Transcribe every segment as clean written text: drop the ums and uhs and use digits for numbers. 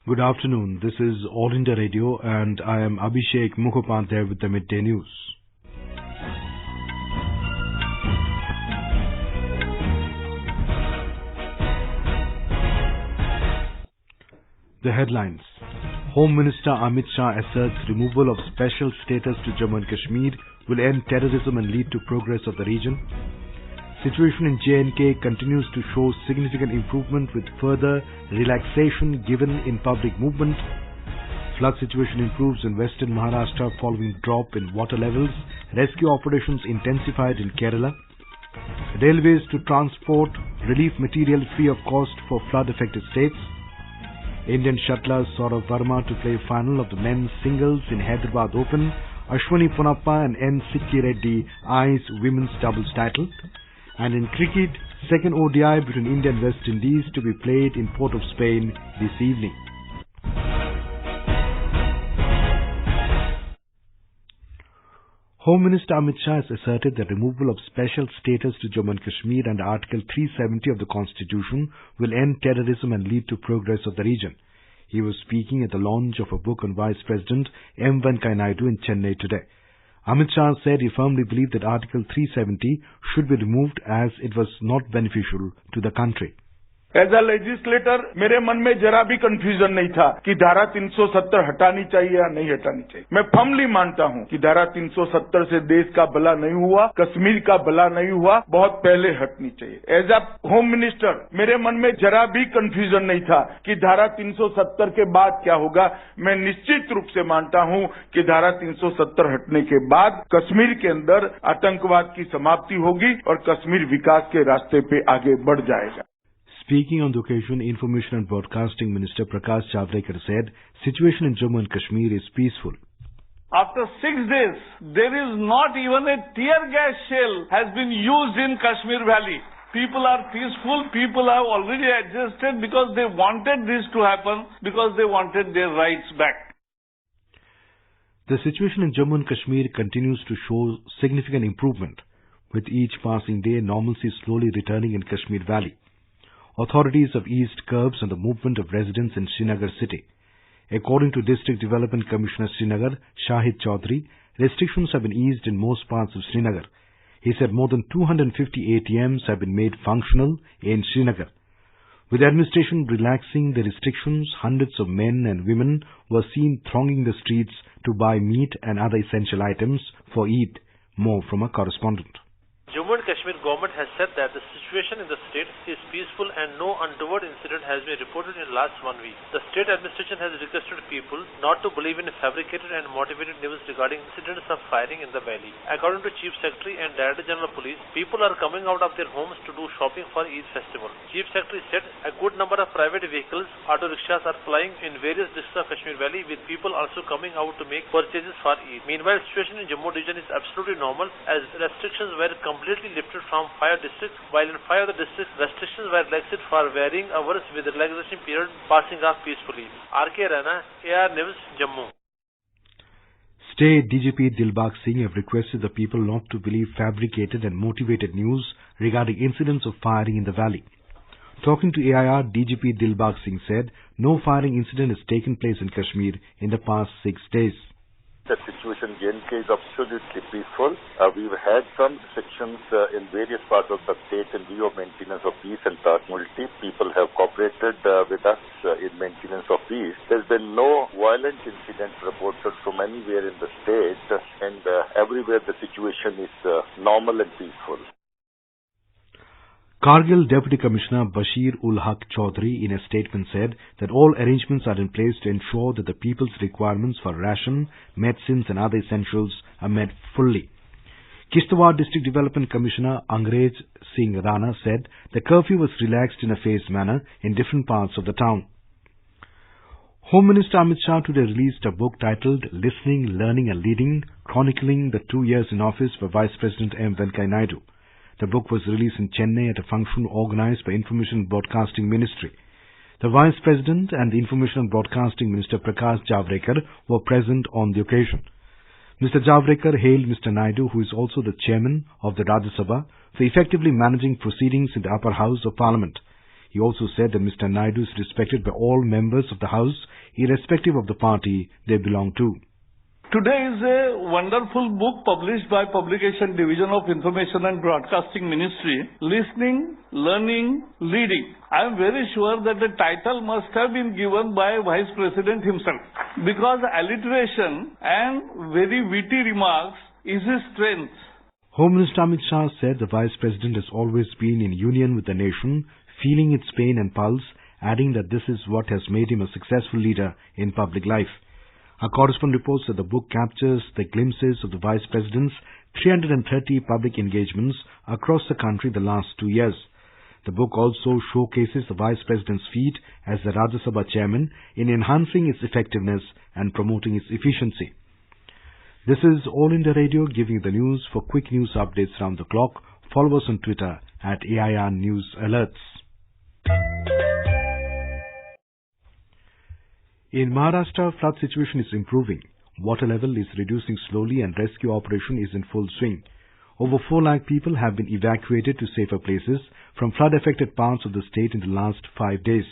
Good afternoon. This is All India Radio and I am Abhishek Mukhopadhyay with the Midday News. The headlines. Home Minister Amit Shah asserts removal of special status to Jammu and Kashmir will end terrorism and lead to progress of the region. Situation in J&K continues to show significant improvement with further relaxation given in public movement. Flood situation improves in western Maharashtra following drop in water levels. Rescue operations intensified in Kerala. Railways to transport relief material free of cost for flood-affected states. Indian shuttler Saurabh Verma to play final of the men's singles in Hyderabad Open. Ashwini Ponnappa and N. Sikki Reddy eyes women's doubles title. And in cricket, second ODI between India and West Indies to be played in Port of Spain this evening. Home Minister Amit Shah has asserted that removal of special status to Jammu and Kashmir and Article 370 of the Constitution will end terrorism and lead to progress of the region. He was speaking at the launch of a book on Vice President M. Venkaiah Naidu in Chennai today. Amit Shah said he firmly believed that Article 370 should be removed as it was not beneficial to the country. As a legislator मेरे मन में जरा भी confusion नहीं था कि धारा 370 हटानी चाहिए या नहीं हटानी चाहिए। मैं फर्मली मानता हूं कि धारा 370 से देश का भला नहीं हुआ, कश्मीर का भला नहीं हुआ, बहुत पहले हटनी चाहिए। एज अ होम मिनिस्टर मेरे मन में जरा भी कंफ्यूजन नहीं था कि धारा 370 के बाद क्या होगा। मैं निश्चित रूप से मानता हूं कि धारा 370 हटने के बाद कश्मीर के अंदर आतंकवाद की समाप्ति होगी और कश्मीर विकास के रास्ते पे आगे बढ़ जाएगा। Speaking on the occasion, Information and Broadcasting Minister Prakash Javadekar said, situation in Jammu and Kashmir is peaceful. After 6 days, there is not even a tear gas shell has been used in Kashmir Valley. People are peaceful, people have already adjusted because they wanted this to happen, because they wanted their rights back. The situation in Jammu and Kashmir continues to show significant improvement. With each passing day, normalcy is slowly returning in Kashmir Valley. Authorities have eased curbs on the movement of residents in Srinagar city. According to District Development Commissioner Srinagar, Shahid Chaudhary, restrictions have been eased in most parts of Srinagar. He said more than 250 ATMs have been made functional in Srinagar. With the administration relaxing the restrictions, hundreds of men and women were seen thronging the streets to buy meat and other essential items for Eid. More from a correspondent. Jammu and Kashmir government has said that the situation in the state is peaceful and no untoward incident has been reported in the last 1 week. The state administration has requested people not to believe in fabricated and motivated news regarding incidents of firing in the valley. According to Chief Secretary and Director General of Police, people are coming out of their homes to do shopping for Eid festival. Chief Secretary said a good number of private vehicles, auto rickshaws are plying in various districts of Kashmir Valley with people also coming out to make purchases for Eid. Meanwhile, situation in Jammu region is absolutely normal as restrictions were completely lifted from 5 districts, while in 5 other districts restrictions were relaxed for varying hours with the relaxation period passing off peacefully. R.K. Rana, AR News, Jammu. State DGP Dilbag Singh have requested the people not to believe fabricated and motivated news regarding incidents of firing in the valley. Talking to AIR, DGP Dilbag Singh said no firing incident has taken place in Kashmir in the past 6 days. The situation in J&K is absolutely peaceful. We've had some restrictions in various parts of the state in view of maintenance of peace and tranquility. People have cooperated with us in maintenance of peace. There's been no violent incident reported from anywhere in the state, and everywhere the situation is normal and peaceful. Kargil Deputy Commissioner Bashir ul Haq Chaudhary in a statement said that all arrangements are in place to ensure that the people's requirements for ration, medicines and other essentials are met fully. Kishtwar District Development Commissioner Angrej Singh Rana said the curfew was relaxed in a phased manner in different parts of the town. Home Minister Amit Shah today released a book titled Listening, Learning and Leading, chronicling the 2 years in office for Vice President M. Venkaiah Naidu. The book was released in Chennai at a function organized by Information and Broadcasting Ministry. The Vice President and the Information and Broadcasting Minister Prakash Javadekar were present on the occasion. Mr. Javadekar hailed Mr. Naidu, who is also the Chairman of the Rajya Sabha, for effectively managing proceedings in the upper house of Parliament. He also said that Mr. Naidu is respected by all members of the House, irrespective of the party they belong to. Today is a wonderful book published by Publication Division of Information and Broadcasting Ministry, Listening, Learning, Leading. I am very sure that the title must have been given by Vice President himself, because alliteration and very witty remarks is his strength. Home Minister Amit Shah said the Vice President has always been in union with the nation, feeling its pain and pulse, adding that this is what has made him a successful leader in public life. Our correspondent reports that the book captures the glimpses of the Vice President's 330 public engagements across the country the last 2 years. The book also showcases the Vice President's feat as the Rajya Sabha Chairman in enhancing its effectiveness and promoting its efficiency. This is All India Radio giving you the news. For quick news updates round the clock, follow us on Twitter at AIR News Alerts. In Maharashtra, flood situation is improving. Water level is reducing slowly and rescue operation is in full swing. Over 4 lakh people have been evacuated to safer places from flood-affected parts of the state in the last 5 days.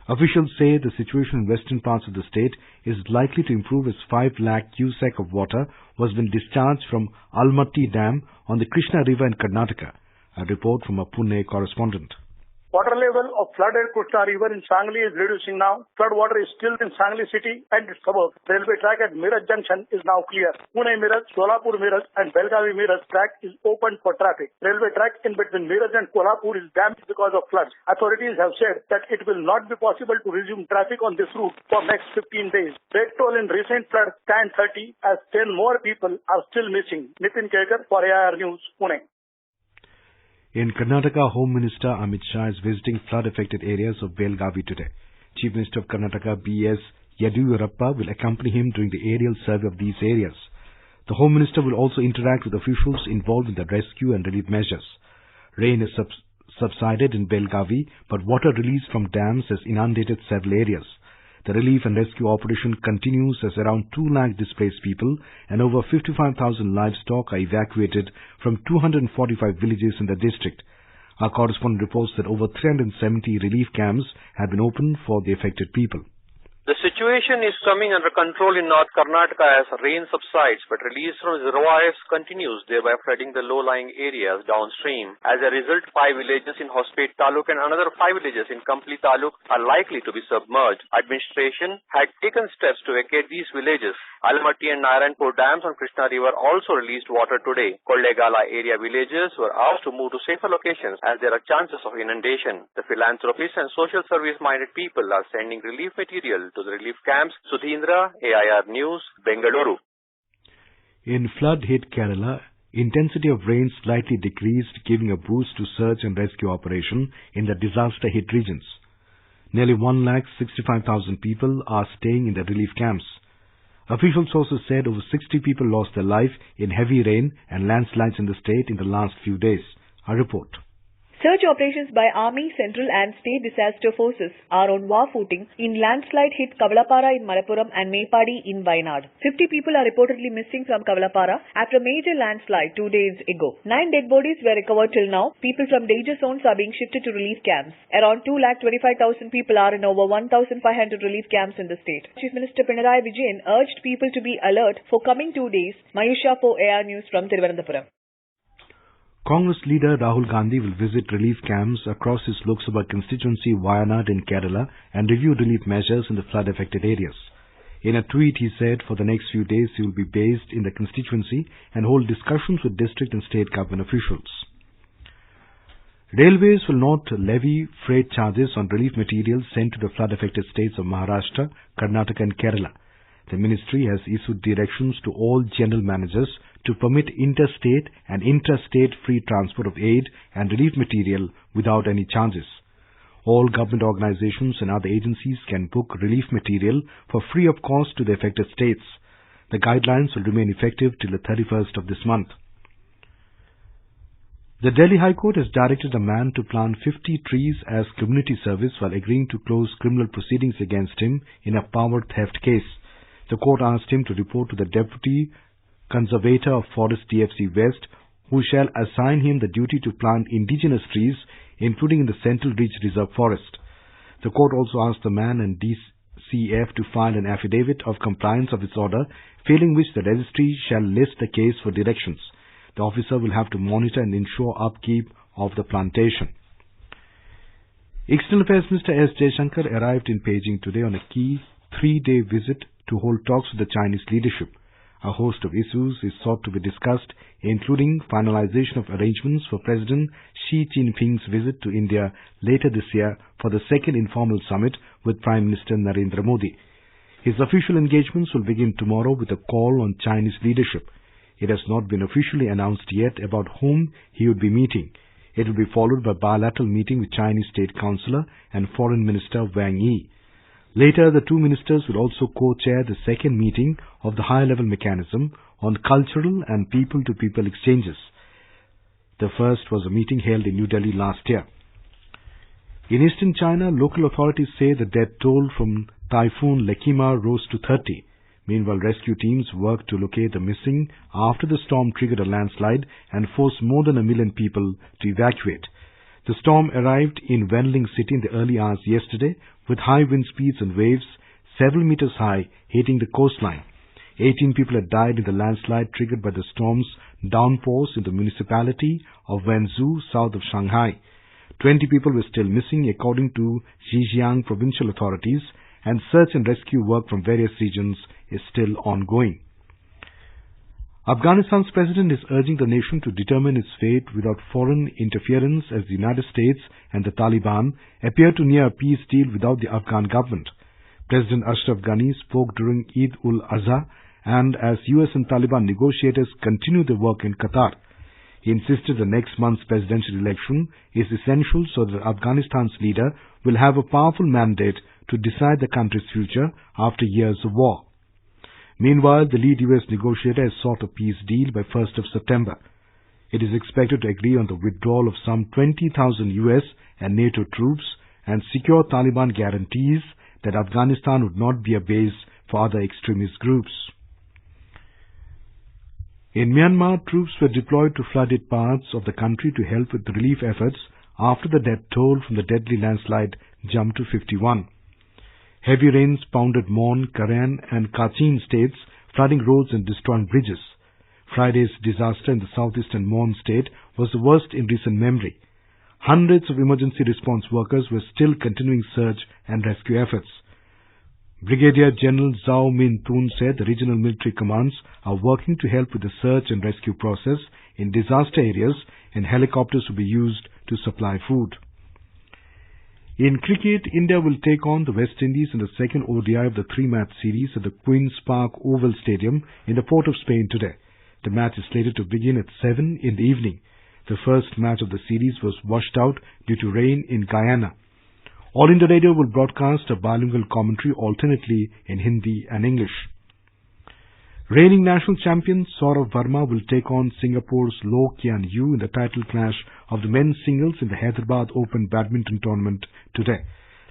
Officials say the situation in western parts of the state is likely to improve as 5 lakh cusack of water was been discharged from Almaty Dam on the Krishna River in Karnataka. A report from a Pune correspondent. Water level of flooded Krishna River in Sangli is reducing now. Flood water is still in Sangli city and its suburbs. Railway track at Miraj Junction is now clear. Pune-Miraj, Solapur-Miraj and Belgavi-Miraj track is open for traffic. Railway track in between Miraj and Kolhapur is damaged because of floods. Authorities have said that it will not be possible to resume traffic on this route for next 15 days. Death toll in recent floods stand 30 as 10 more people are still missing. Nitin Kekar for AIR News, Pune. In Karnataka, Home Minister Amit Shah is visiting flood-affected areas of Belgavi today. Chief Minister of Karnataka B.S. Yediyurappa will accompany him during the aerial survey of these areas. The Home Minister will also interact with officials involved in the rescue and relief measures. Rain has subsided in Belgavi, but water released from dams has inundated several areas. The relief and rescue operation continues as around 2 lakh displaced people and over 55,000 livestock are evacuated from 245 villages in the district. Our correspondent reports that over 370 relief camps have been opened for the affected people. The situation is coming under control in North Karnataka as rain subsides, but release from reservoirs continues, thereby flooding the low-lying areas downstream. As a result, 5 villages in Hospet Taluk and another 5 villages in Kampli Taluk are likely to be submerged. Administration had taken steps to vacate these villages. Almaty and Narayanpur dams on Krishna River also released water today. Kollegala area villages were asked to move to safer locations as there are chances of inundation. The philanthropists and social service-minded people are sending relief material to the relief camps. Sudhindra, AIR News, Bengaluru. In flood-hit Kerala, intensity of rain slightly decreased, giving a boost to search and rescue operation in the disaster-hit regions. Nearly 1,65,000 people are staying in the relief camps. Official sources said over 60 people lost their life in heavy rain and landslides in the state in the last few days. A report. Search operations by Army, Central and State Disaster Forces are on war footing in landslide-hit Kavalapara in Malappuram and Mepadi in Wayanad. 50 people are reportedly missing from Kavalapara after a major landslide 2 days ago. 9 dead bodies were recovered till now. People from danger zones are being shifted to relief camps. Around 2,25,000 people are in over 1,500 relief camps in the state. Chief Minister Pinarayi Vijayan urged people to be alert for coming 2 days. Mayusha for AR News from Thiruvananthapuram. Congress leader Rahul Gandhi will visit relief camps across his Lok Sabha constituency Wayanad in Kerala and review relief measures in the flood-affected areas. In a tweet, he said for the next few days he will be based in the constituency and hold discussions with district and state government officials. Railways will not levy freight charges on relief materials sent to the flood-affected states of Maharashtra, Karnataka and Kerala. The ministry has issued directions to all general managers to permit interstate and intrastate free transport of aid and relief material without any charges. All government organizations and other agencies can book relief material for free of cost to the affected states. The guidelines will remain effective till the 31st of this month. The Delhi High Court has directed a man to plant 50 trees as community service while agreeing to close criminal proceedings against him in a power theft case. The court asked him to report to the Deputy Conservator of Forest DFC West, who shall assign him the duty to plant indigenous trees including in the Central Reach Reserve Forest. The court also asked the man and DCF to file an affidavit of compliance of its order, failing which the registry shall list the case for directions. The officer will have to monitor and ensure upkeep of the plantation. External Affairs Minister S. Jaishankar arrived in Beijing today on a key 3-day visit to hold talks with the Chinese leadership. A host of issues is sought to be discussed, including finalization of arrangements for President Xi Jinping's visit to India later this year for the second informal summit with Prime Minister Narendra Modi. His official engagements will begin tomorrow with a call on Chinese leadership. It has not been officially announced yet about whom he would be meeting. It will be followed by a bilateral meeting with Chinese State Councillor and Foreign Minister Wang Yi. Later, the two ministers will also co-chair the second meeting of the high-level mechanism on cultural and people-to-people exchanges. The first was a meeting held in New Delhi last year. In eastern China, local authorities say the death toll from Typhoon Lekima rose to 30. Meanwhile, rescue teams worked to locate the missing after the storm triggered a landslide and forced more than 1 million people to evacuate. The storm arrived in Wenling City in the early hours yesterday with high wind speeds and waves several meters high hitting the coastline. 18 people had died in the landslide triggered by the storm's downpours in the municipality of Wenzhou, south of Shanghai. 20 people were still missing according to Zhejiang provincial authorities, and search and rescue work from various regions is still ongoing. Afghanistan's president is urging the nation to determine its fate without foreign interference as the United States and the Taliban appear to near a peace deal without the Afghan government. President Ashraf Ghani spoke during Eid-ul-Adha and as US and Taliban negotiators continue their work in Qatar. He insisted the next month's presidential election is essential so that Afghanistan's leader will have a powerful mandate to decide the country's future after years of war. Meanwhile, the lead US negotiator has sought a peace deal by 1st of September. It is expected to agree on the withdrawal of some 20,000 US and NATO troops and secure Taliban guarantees that Afghanistan would not be a base for other extremist groups. In Myanmar, troops were deployed to flooded parts of the country to help with the relief efforts after the death toll from the deadly landslide jumped to 51. Heavy rains pounded Mon, Karen and Kachin states, flooding roads and destroying bridges. Friday's disaster in the southeastern Mon state was the worst in recent memory. Hundreds of emergency response workers were still continuing search and rescue efforts. Brigadier General Zhao Min Tun said the regional military commands are working to help with the search and rescue process in disaster areas, and helicopters will be used to supply food. In cricket, India will take on the West Indies in the second ODI of the 3-match series at the Queen's Park Oval Stadium in the port of Spain today. The match is slated to begin at 7 in the evening. The first match of the series was washed out due to rain in Guyana. All India Radio will broadcast a bilingual commentary alternately in Hindi and English. Reigning national champion Saurabh Verma will take on Singapore's Loh Kian Yew in the title clash of the men's singles in the Hyderabad Open badminton tournament today.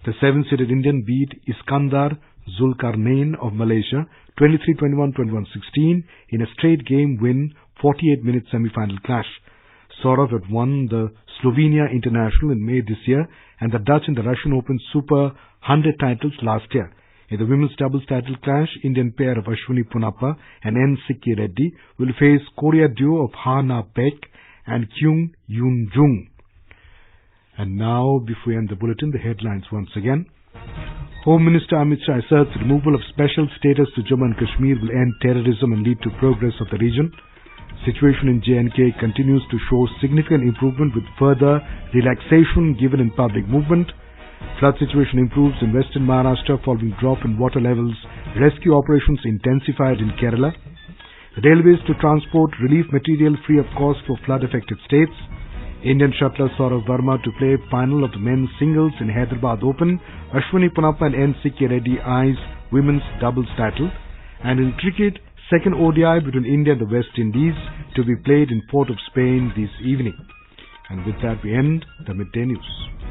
The 7-seeded Indian beat Iskandar Zulkarnain of Malaysia 23-21, 21-16 in a straight game win 48-minute semi-final clash. Saurabh had won the Slovenia International in May this year and the Dutch and the Russian Open Super 100 titles last year. In the women's doubles title clash, Indian pair of Ashwini Ponnappa and N. Sikki Reddy will face Korea duo of Ha Na Pek and Kyung Yoon Jung. And now, before we end the bulletin, the headlines once again. Home Minister Amit Shah asserts removal of special status to Jammu and Kashmir will end terrorism and lead to progress of the region. Situation in J&K continues to show significant improvement with further relaxation given in public movement. Flood situation improves in western Maharashtra following drop in water levels. Rescue operations intensified in Kerala. Railways to transport relief material free of cost for flood-affected states. Indian shuttler Saurabh Verma to play final of the men's singles in Hyderabad Open. Ashwini Ponnappa and N. Sikki Reddy eyes women's doubles title. And in cricket, second ODI between India and the West Indies to be played in Port of Spain this evening. And with that we end the Midday News.